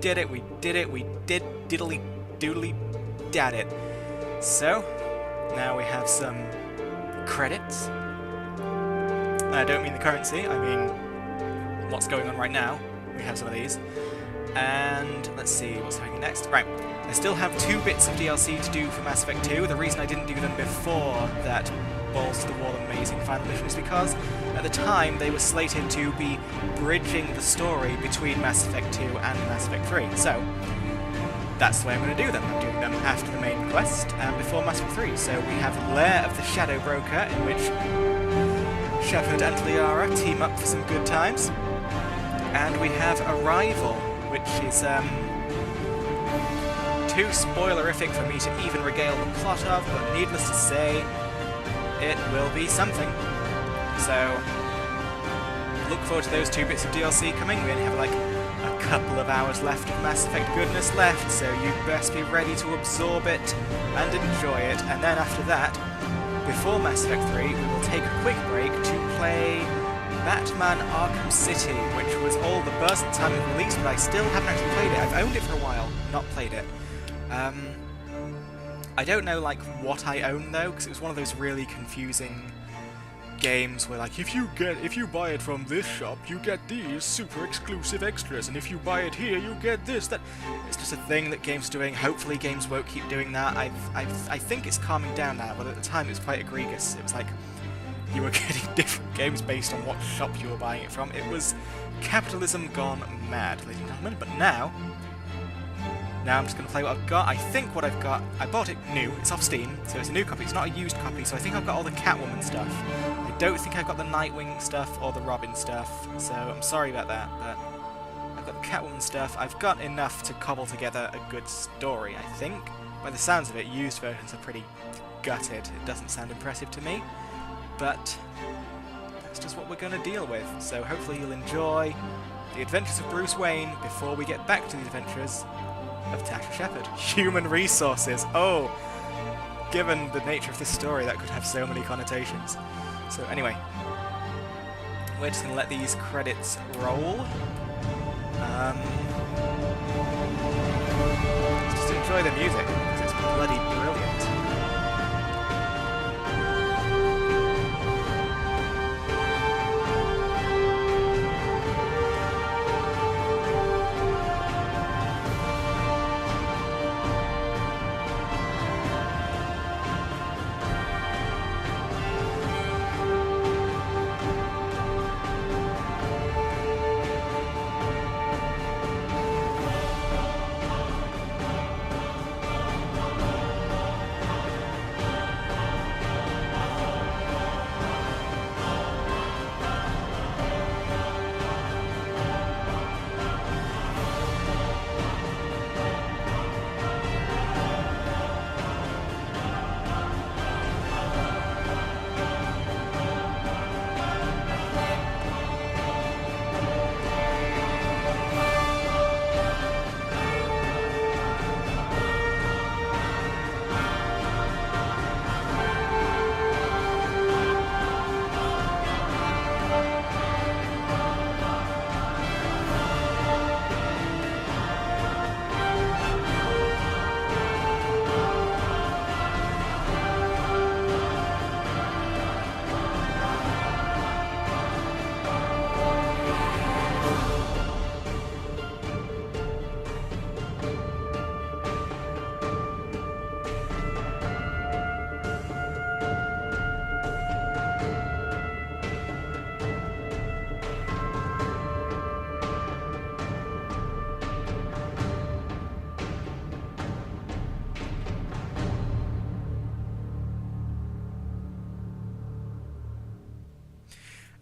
did it, we did it, we did diddly doodly dad it. So, now we have some credits. I don't mean the currency, I mean what's going on right now. We have some of these. And let's see what's happening next. Right, I still have 2 bits of DLC to do for Mass Effect 2. The reason I didn't do them before that Balls to the Wall Amazing Final Mission is because at the time they were slated to be bridging the story between Mass Effect 2 and Mass Effect 3. So, that's the way I'm going to do them. I'm doing them after the main quest and before Mass Effect 3. So we have Lair of the Shadow Broker, in which Shepard and Liara team up for some good times. And we have Arrival, which is too spoilerific for me to even regale the plot of, but needless to say, it will be something. So, look forward to those 2 bits of DLC coming. We only have like a couple of hours left of Mass Effect goodness left, so you best be ready to absorb it and enjoy it. And then after that, before Mass Effect 3, we will take a quick break to play Batman Arkham City, which was all the buzz at the time of release, but I still haven't actually played it. I've owned it for a while, not played it. I don't know like what I own though, because it was one of those really confusing games where like if you buy it from this shop, you get these super exclusive extras, and if you buy it here, you get this. That it's just a thing that games are doing. Hopefully, games won't keep doing that. I think it's calming down now, but at the time it was quite egregious. It was like you were getting different games based on what shop you were buying it from. It was capitalism gone mad, ladies and gentlemen. But now I'm just going to play what I've got. I think what I've got, I bought it new, it's off Steam, so it's a new copy, it's not a used copy, so I think I've got all the Catwoman stuff. I don't think I've got the Nightwing stuff or the Robin stuff, so I'm sorry about that, but I've got the Catwoman stuff. I've got enough to cobble together a good story, I think. By the sounds of it, used versions are pretty gutted. It doesn't sound impressive to me, but that's just what we're going to deal with. So hopefully you'll enjoy the adventures of Bruce Wayne before we get back to the adventures of Tasha Shepard. Human resources. Oh, given the nature of this story, that could have so many connotations. So anyway, we're just going to let these credits roll. Let's just enjoy the music, because it's bloody brilliant.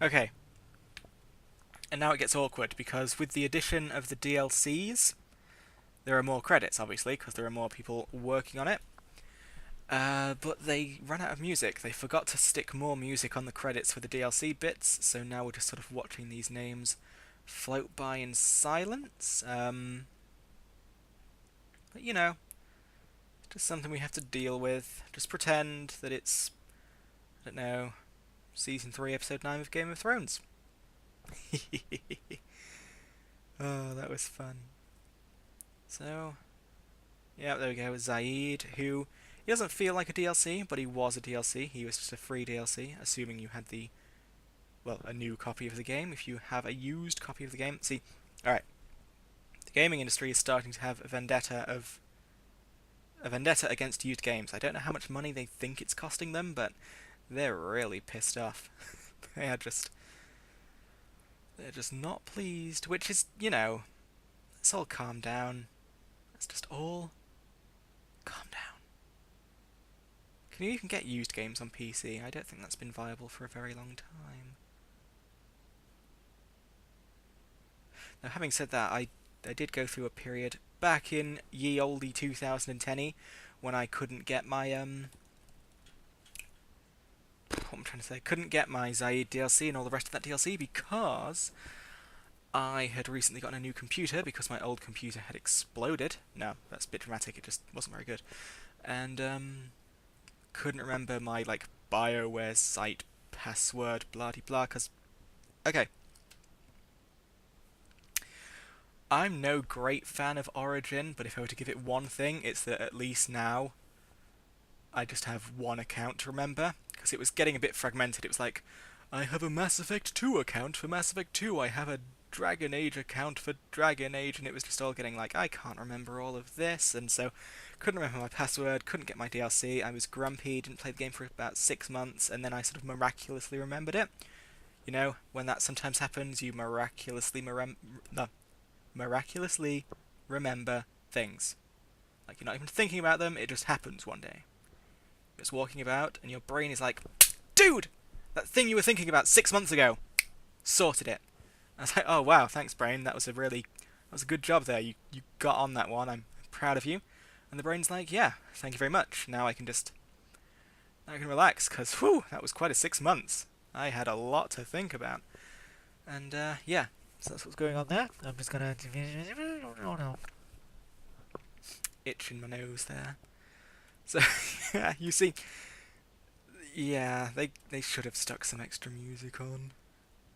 Okay, and now it gets awkward, because with the addition of the DLCs, there are more credits, obviously, because there are more people working on it. But they ran out of music. They forgot to stick more music on the credits for the DLC bits, so now we're just sort of watching these names float by in silence. But you know, it's just something we have to deal with. Just pretend that it's, I don't know, Season 3, Episode 9 of Game of Thrones. Oh, that was fun. So, yeah, there we go. Zaid, who he doesn't feel like a DLC, but he was a DLC. He was just a free DLC, assuming you had the a new copy of the game. If you have a used copy of the game, see, all right, the gaming industry is starting to have a vendetta against used games. I don't know how much money they think it's costing them, but they're really pissed off. they're just not pleased, which is, let's all calm down. Let's just all calm down. Can you even get used games on PC? I don't think that's been viable for a very long time. Now, having said that, I did go through a period back in ye olde 2010 when I couldn't get my couldn't get my Zaid DLC and all the rest of that DLC because I had recently gotten a new computer because my old computer had exploded. No, that's a bit dramatic, it just wasn't very good. And couldn't remember my BioWare site password, blah de blah, cause okay. I'm no great fan of Origin, but if I were to give it one thing, it's that at least now I just have one account to remember, because it was getting a bit fragmented. It was like, I have a Mass Effect 2 account for Mass Effect 2, I have a Dragon Age account for Dragon Age, and it was just all getting like, I can't remember all of this, and so couldn't remember my password, couldn't get my DLC, I was grumpy, didn't play the game for about 6 months, and then I sort of miraculously remembered it. You know, when that sometimes happens, you miraculously remember things. Like, you're not even thinking about them, it just happens one day. You're just walking about, and your brain is like, dude! That thing you were thinking about 6 months ago! Sorted it. And I was like, oh wow, thanks brain, that was a good job there, you got on that one, I'm proud of you. And the brain's like, yeah, thank you very much, now I can relax, because, whew, that was quite a 6 months. I had a lot to think about. And, yeah. So that's what's going on there. I'm just gonna itch in my nose there. So yeah, you see, yeah, they should have stuck some extra music on.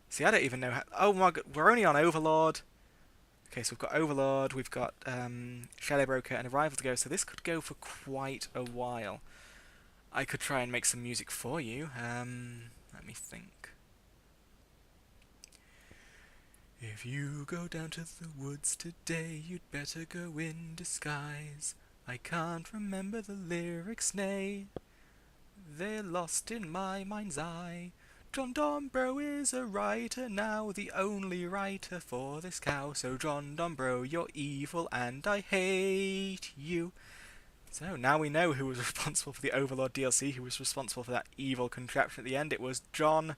See, I don't even know how. Oh my god, we're only on Overlord. Okay, so we've got Overlord, we've got Shadow Broker and Arrival to go. So this could go for quite a while. I could try and make some music for you. Let me think. If you go down to the woods today, you'd better go in disguise. I can't remember the lyrics, nay, they're lost in my mind's eye. John Dombrow is a writer now, the only writer for this cow. So John Dombrow, you're evil and I hate you. So now we know who was responsible for the Overlord DLC, who was responsible for that evil contraption at the end. It was John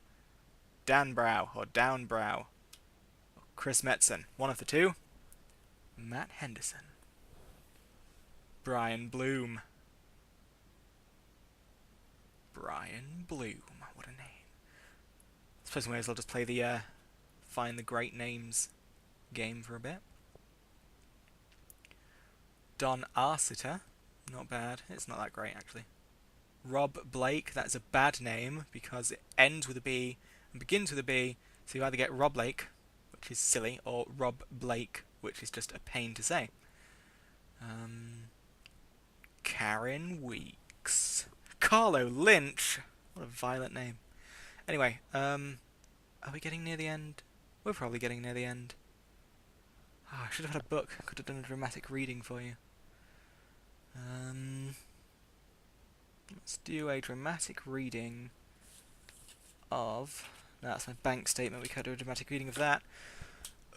Danbrow, or Downbrow. Chris Metzen, one of the two. Matt Henderson. Brian Bloom. Brian Bloom, what a name. I suppose we may as well just play the Find the Great Names game for a bit. Don Arciter, not bad, it's not that great actually. Rob Blake, that's a bad name because it ends with a B and begins with a B, so you either get Rob Blake, which is silly, or Rob Blake, which is just a pain to say. Karen Weeks. Carlo Lynch! What a violent name. Anyway, are we getting near the end? We're probably getting near the end. Oh, I should have had a book. I could have done a dramatic reading for you. Let's do a dramatic reading of... No, that's my bank statement. We can't do a dramatic reading of that.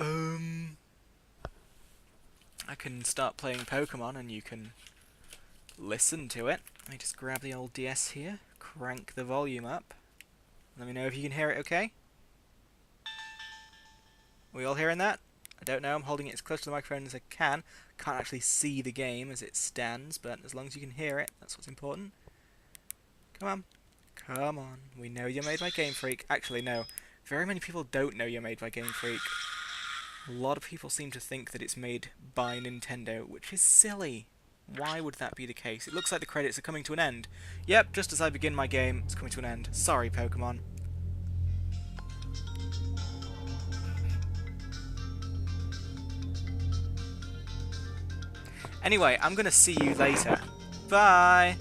I can start playing Pokemon and you can listen to it. Let me just grab the old DS here, crank the volume up. Let me know if you can hear it okay. Are we all hearing that? I don't know, I'm holding it as close to the microphone as I can. Can't actually see the game as it stands, but as long as you can hear it, that's what's important. Come on. Come on. We know you're made by Game Freak. Actually, no. Very many people don't know you're made by Game Freak. A lot of people seem to think that it's made by Nintendo, which is silly. Why would that be the case? It looks like the credits are coming to an end. Yep, just as I begin my game, it's coming to an end. Sorry, Pokemon. Anyway, I'm gonna see you later. Bye!